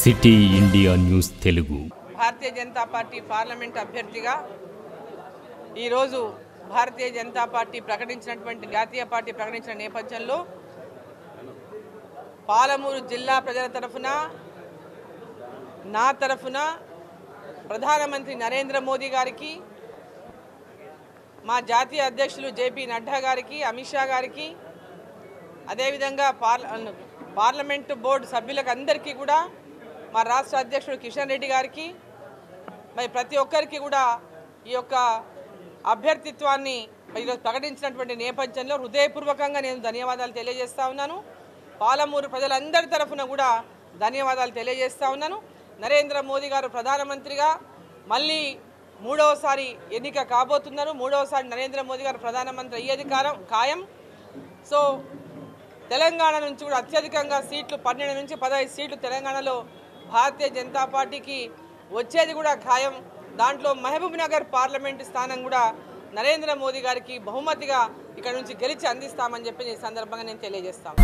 City India news Telugu. Bharatiya Janata party parliament అభ్యర్థిగా ఈరోజు భారతీయ Janata party ప్రకటించినటువంటి జాతీయ పార్టీ ప్రకటించిన నేపథ్యంలో పాలమూరు జిల్లా ప్రజల తరఫున నా తరఫున ప్రధానమంత్రి నరేంద్ర మోదీ గారికి, మా జాతీయ అధ్యక్షులు జేపీ నడ్డా గారికి, అమిత్ షా గారికి, అదేవిధంగా పార్లమెంటు బోర్డు సభ్యులకు అందరికీ కూడా, మా రాష్ట్ర అధ్యక్షుడు కిషన్ రెడ్డి గారికి, మరి ప్రతి ఒక్కరికి కూడా ఈ యొక్క అభ్యర్థిత్వాన్ని ఈరోజు ప్రకటించినటువంటి నేపథ్యంలో హృదయపూర్వకంగా నేను ధన్యవాదాలు తెలియజేస్తా ఉన్నాను. పాలమూరు ప్రజలందరి తరఫున కూడా ధన్యవాదాలు తెలియజేస్తా ఉన్నాను. నరేంద్ర మోదీ గారు ప్రధానమంత్రిగా మళ్ళీ మూడవసారి ఎన్నిక కాబోతున్నారు. మూడవసారి నరేంద్ర మోదీ గారు ప్రధానమంత్రి అయ్యేది ఖాయం. సో తెలంగాణ నుంచి కూడా అత్యధికంగా సీట్లు 12 నుంచి 15 సీట్లు తెలంగాణలో భారతీయ జనతా పార్టీకి వచ్చేది కూడా ఖాయం. దాంట్లో మహబూబ్ నగర్ పార్లమెంటు స్థానం కూడా నరేంద్ర మోదీ గారికి బహుమతిగా ఇక్కడ నుంచి గెలిచి అందిస్తామని చెప్పి ఈ సందర్భంగా నేను తెలియజేస్తాను.